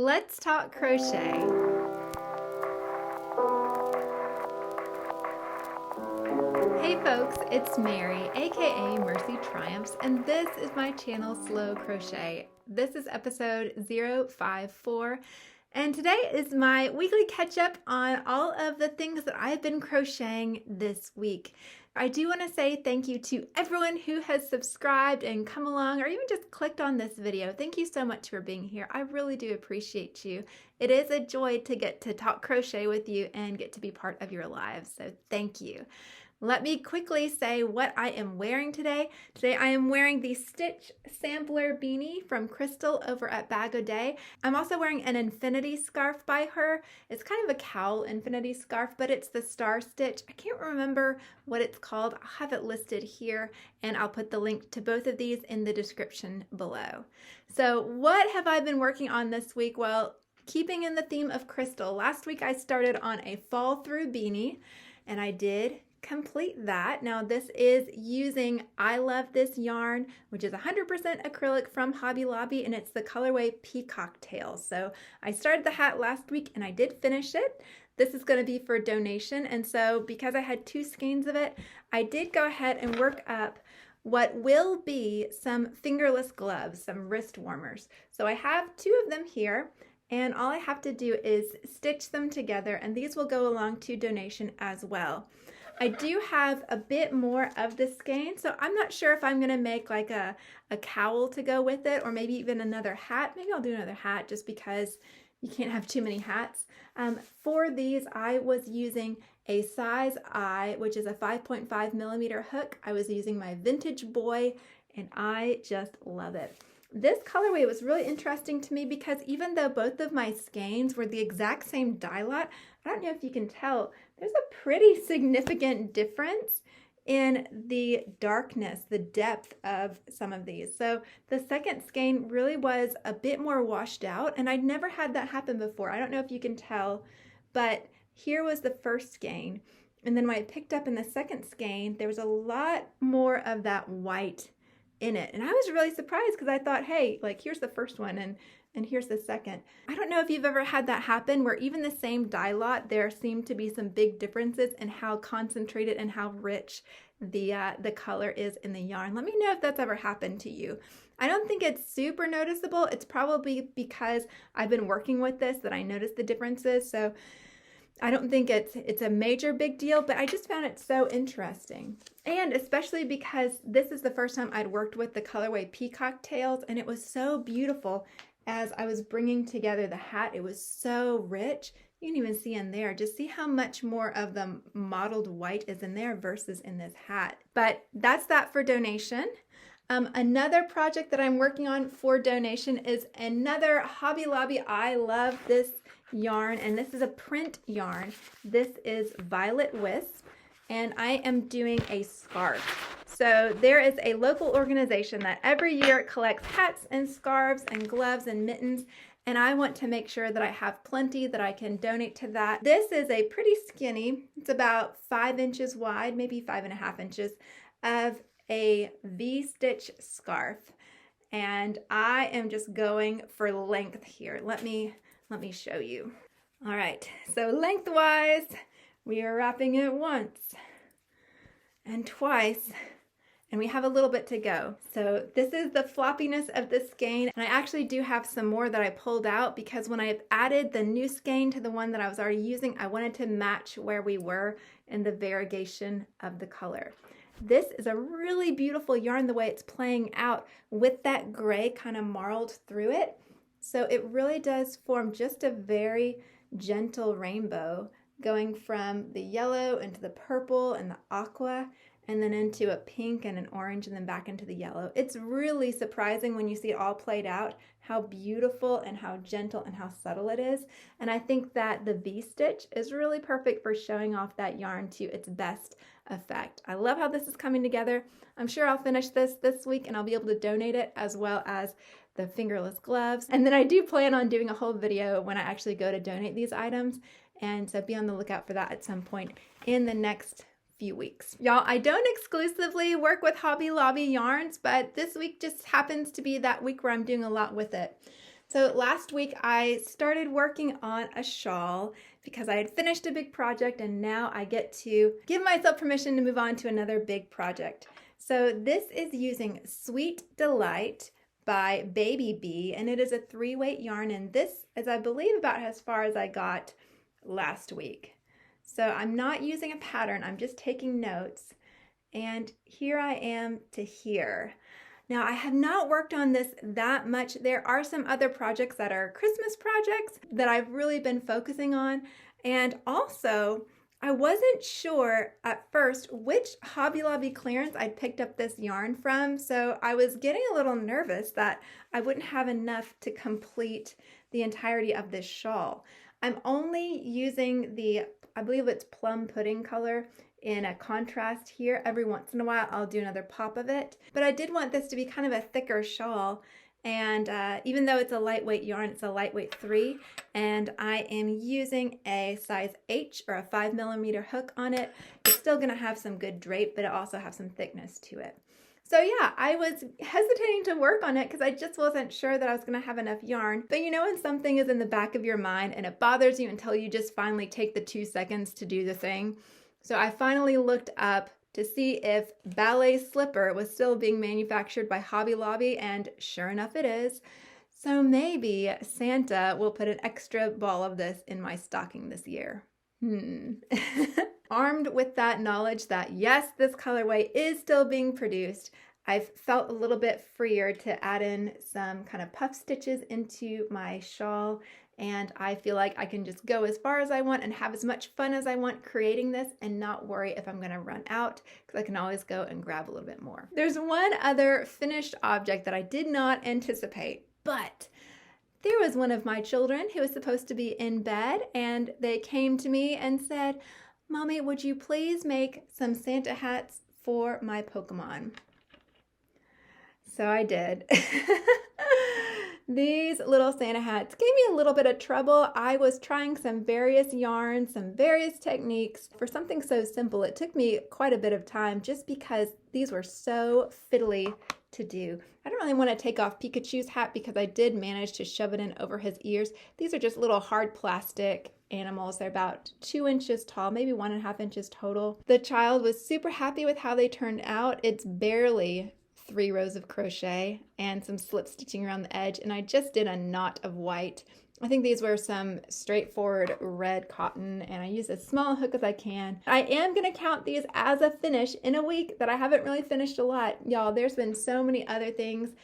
let's talk crochet. Hey folks, it's Mary, aka Mercy Triumphs, and this is my channel Slow Crochet. This is episode 054, and today is my weekly catch up on all of the things that I've been crocheting this week. I do want to say thank you to everyone who has subscribed and come along or even just clicked on this video. Thank you so much for being here. I really do appreciate you. It is a joy to get to talk crochet with you and get to be part of your lives, so thank you. Let me quickly say what I am wearing today. Today I am wearing the Stitch Sampler beanie from Crystal over at Bag O' Day. I'm also wearing an infinity scarf by her. It's kind of a cowl infinity scarf, but it's the Star Stitch. I can't remember what it's called. I'll have it listed here, and I'll put the link to both of these in the description below. So what have I been working on this week? Well, keeping in the theme of Crystal, last week I started on a fall through beanie, and I did complete that. Now this is using I Love This yarn, which is 100% acrylic from Hobby Lobby, and it's the colorway Peacock Tail. So I started the hat last week and I did finish it. This is going to be for donation, and so because I had 2 skeins of it, I did go ahead and work up what will be some fingerless gloves, some wrist warmers. So I have 2 of them here, and all I have to do is stitch them together, and these will go along to donation as well. I do have a bit more of the skein, so I'm not sure if I'm going to make like a cowl to go with it, or maybe even another hat. Maybe I'll do another hat just because you can't have too many hats. For these, I was using a size I, which is a 5.5 millimeter hook. I was using my Vintage Boy, and I just love it. This colorway was really interesting to me because even though both of my skeins were the exact same dye lot, I don't know if you can tell, there's a pretty significant difference in the darkness, the depth of some of these. So the second skein really was a bit more washed out, and I'd never had that happen before. I don't know if you can tell, but here was the first skein, and then when I picked up in the second skein, there was a lot more of that white in it. And I was really surprised because I thought, hey, like here's the first one and here's the second. I don't know if you've ever had that happen where even the same dye lot, there seem to be some big differences in how concentrated and how rich the color is in the yarn. Let me know if that's ever happened to you. I don't think it's super noticeable. It's probably because I've been working with this that I noticed the differences. So I don't think it's a major big deal, but I just found it so interesting. And especially because this is the first time I'd worked with the colorway Peacock Tails, and it was so beautiful as I was bringing together the hat. It was so rich. You can even see in there, just see how much more of the mottled white is in there versus in this hat. But that's that for donation. Another project that I'm working on for donation is another Hobby Lobby I Love This yarn, and this is a print yarn. This is Violet Wisp, and I am doing a scarf. So there is a local organization that every year collects hats and scarves and gloves and mittens, and I want to make sure that I have plenty that I can donate to that. This is a pretty skinny, it's about 5 inches wide, maybe 5.5 inches, of a V-stitch scarf, and I am just going for length here. Let me show you. All right, so lengthwise, we are wrapping it once and twice, and we have a little bit to go. So this is the floppiness of the skein, and I actually do have some more that I pulled out because when I added the new skein to the one that I was already using, I wanted to match where we were in the variegation of the color. This is a really beautiful yarn the way it's playing out with that gray kind of marled through it. So it really does form just a very gentle rainbow going from the yellow into the purple and the aqua, and then into a pink and an orange, and then back into the yellow. It's really surprising when you see it all played out, how beautiful and how gentle and how subtle it is. And I think that the V-stitch is really perfect for showing off that yarn to its best effect. I love how this is coming together. I'm sure I'll finish this week and I'll be able to donate it, as well as the fingerless gloves. And then I do plan on doing a whole video when I actually go to donate these items. And so be on the lookout for that at some point in the next few weeks. Y'all, I don't exclusively work with Hobby Lobby yarns, but this week just happens to be that week where I'm doing a lot with it. So last week I started working on a shawl because I had finished a big project and now I get to give myself permission to move on to another big project. So this is using Sweet Delight by Baby Bee, and it is a 3-weight yarn, and this is, I believe, about as far as I got last week. So I'm not using a pattern, I'm just taking notes, and here I am to here. Now, I have not worked on this that much. There are some other projects that are Christmas projects that I've really been focusing on, and also I wasn't sure at first which Hobby Lobby clearance I'd picked up this yarn from, so I was getting a little nervous that I wouldn't have enough to complete the entirety of this shawl. I'm only using the, I believe it's plum pudding color in a contrast here. Every once in a while I'll do another pop of it, but I did want this to be kind of a thicker shawl. And even though it's a lightweight yarn, it's a lightweight 3, and I am using a size H or a 5mm hook on it. It's still gonna have some good drape, but it also has some thickness to it. So yeah, I was hesitating to work on it because I just wasn't sure that I was gonna have enough yarn. But you know when something is in the back of your mind and it bothers you until you just finally take the 2 seconds to do the thing? So I finally looked up to see if ballet slipper was still being manufactured by Hobby Lobby, and sure enough it is. So maybe Santa will put an extra ball of this in my stocking this year. Armed with that knowledge that yes, this colorway is still being produced, I've felt a little bit freer to add in some kind of puff stitches into my shawl, and I feel like I can just go as far as I want and have as much fun as I want creating this and not worry if I'm gonna run out, because I can always go and grab a little bit more. There's one other finished object that I did not anticipate, but there was one of my children who was supposed to be in bed, and they came to me and said, "Mommy, would you please make some Santa hats for my Pokemon?" So I did. These little Santa hats gave me a little bit of trouble. I was trying some various yarns, some various techniques. For something so simple, it took me quite a bit of time just because these were so fiddly to do. I don't really want to take off Pikachu's hat because I did manage to shove it in over his ears. These are just little hard plastic animals. They're about 2 inches tall, maybe 1.5 inches total. The child was super happy with how they turned out. It's barely 3 rows of crochet and some slip stitching around the edge, and I just did a knot of white. I think these were some straightforward red cotton, and I used as small a hook as I can. I am going to count these as a finish in a week that I haven't really finished a lot. Y'all, there's been so many other things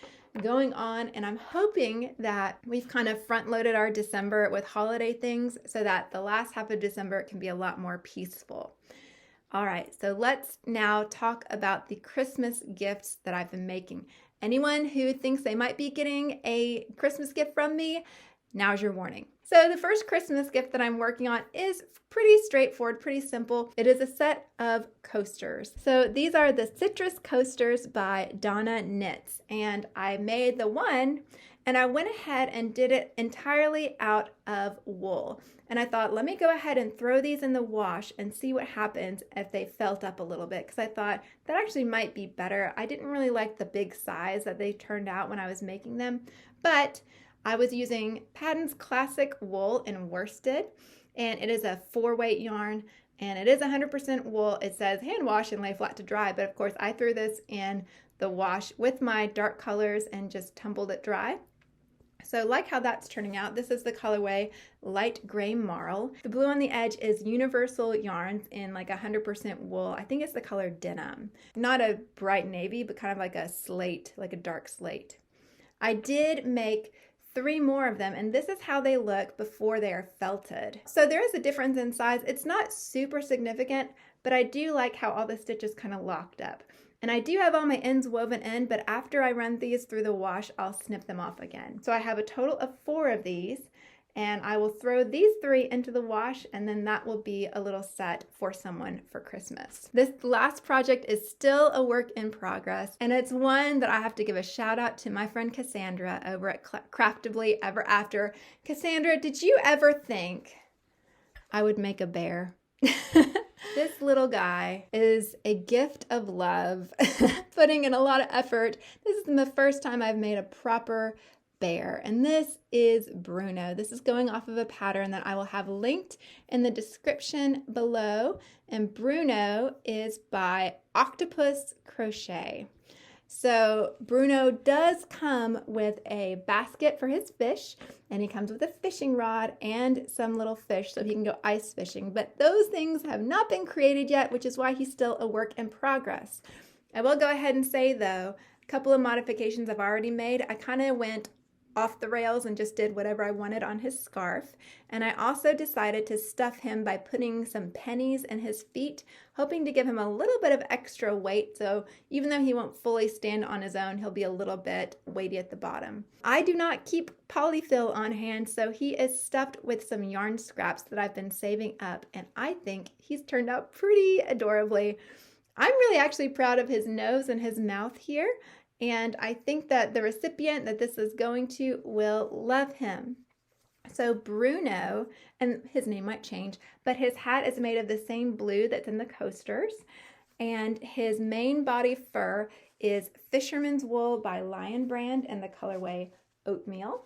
going on, and I'm hoping that we've kind of front-loaded our December with holiday things so that the last half of December can be a lot more peaceful. All right, so let's now talk about the Christmas gifts that I've been making. Anyone who thinks they might be getting a Christmas gift from me, now's your warning. So the first Christmas gift that I'm working on is pretty straightforward, pretty simple. It is a set of coasters. So these are the Citrus Coasters by Donna Knits, and I made the one and I went ahead and did it entirely out of wool. And I thought, let me go ahead and throw these in the wash and see what happens if they felt up a little bit, because I thought that actually might be better. I didn't really like the big size that they turned out when I was making them, but I was using Patton's Classic Wool in worsted, and it is a 4-weight yarn, and it is 100% wool. It says hand wash and lay flat to dry, but of course I threw this in the wash with my dark colors and just tumbled it dry. So like how that's turning out, this is the colorway Light Gray Marl. The blue on the edge is Universal Yarns in like 100% wool. I think it's the color Denim. Not a bright navy, but kind of like a slate, like a dark slate. I did make 3 more of them, and this is how they look before they are felted. So there is a difference in size. It's not super significant, but I do like how all the stitches kind of locked up. And I do have all my ends woven in, but after I run these through the wash, I'll snip them off again. So I have a total of 4 of these, and I will throw these 3 into the wash, and then that will be a little set for someone for Christmas. This last project is still a work in progress, and it's one that I have to give a shout out to my friend Cassandra over at Craftably Ever After. Cassandra, did you ever think I would make a bear? This little guy is a gift of love, putting in a lot of effort. This is the first time I've made a proper bear, and this is Bruno. This is going off of a pattern that I will have linked in the description below, and Bruno is by Octopus Crochet. So Bruno does come with a basket for his fish, and he comes with a fishing rod and some little fish so he can go ice fishing, but those things have not been created yet, which is why he's still a work in progress. I will go ahead and say though, a couple of modifications I've already made. I kind of went off the rails and just did whatever I wanted on his scarf. And I also decided to stuff him by putting some pennies in his feet, hoping to give him a little bit of extra weight. So even though he won't fully stand on his own, he'll be a little bit weighty at the bottom. I do not keep polyfill on hand, so he is stuffed with some yarn scraps that I've been saving up. And I think he's turned out pretty adorably. I'm really actually proud of his nose and his mouth here. And I think that the recipient that this is going to will love him. So Bruno, and his name might change, but his hat is made of the same blue that's in the coasters. And his main body fur is Fisherman's Wool by Lion Brand in the colorway Oatmeal.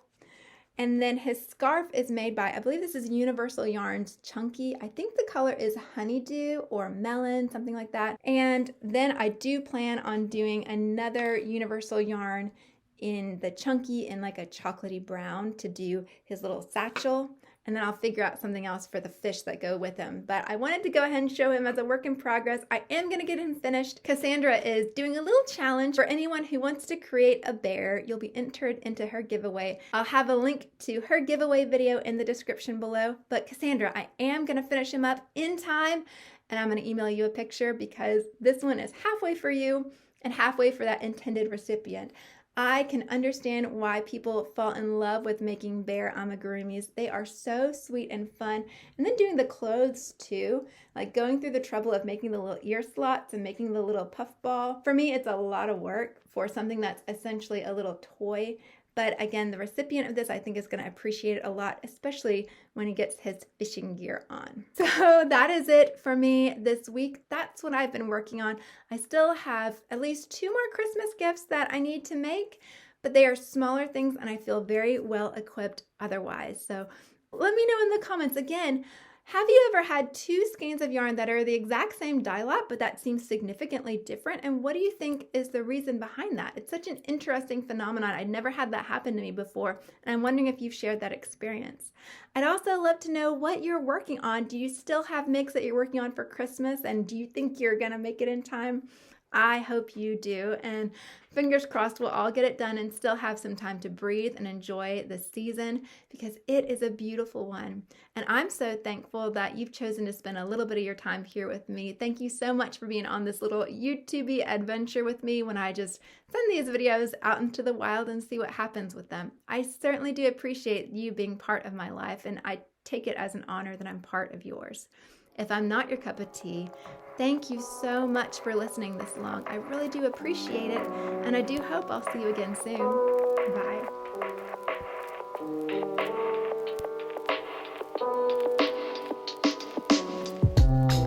And then his scarf is made by, I believe this is Universal Yarns Chunky. I think the color is Honeydew or Melon, something like that. And then I do plan on doing another Universal yarn in the Chunky in like a chocolatey brown to do his little satchel. And then I'll figure out something else for the fish that go with him. But I wanted to go ahead and show him as a work in progress. I am going to get him finished. Cassandra is doing a little challenge for anyone who wants to create a bear. You'll be entered into her giveaway. I'll have a link to her giveaway video in the description below. But Cassandra, I am going to finish him up in time. And I'm going to email you a picture because this one is halfway for you and halfway for that intended recipient. I can understand why people fall in love with making bear amigurumis. They are so sweet and fun. And then doing the clothes too, like going through the trouble of making the little ear slots and making the little puff ball. For me, it's a lot of work for something that's essentially a little toy. But again, the recipient of this, I think, is going to appreciate it a lot, especially when he gets his fishing gear on. So that is it for me this week. That's what I've been working on. I still have at least 2 more Christmas gifts that I need to make, but they are smaller things and I feel very well equipped otherwise. So let me know in the comments again. Have you ever had 2 skeins of yarn that are the exact same dye lot, but that seems significantly different? And what do you think is the reason behind that? It's such an interesting phenomenon. I'd never had that happen to me before, and I'm wondering if you've shared that experience. I'd also love to know what you're working on. Do you still have makes that you're working on for Christmas, and do you think you're gonna make it in time? I hope you do, and fingers crossed we'll all get it done and still have some time to breathe and enjoy the season because it is a beautiful one. And I'm so thankful that you've chosen to spend a little bit of your time here with me. Thank you so much for being on this little YouTube-y adventure with me when I just send these videos out into the wild and see what happens with them. I certainly do appreciate you being part of my life, and I take it as an honor that I'm part of yours. If I'm not your cup of tea, thank you so much for listening this long. I really do appreciate it, and I do hope I'll see you again soon. Bye.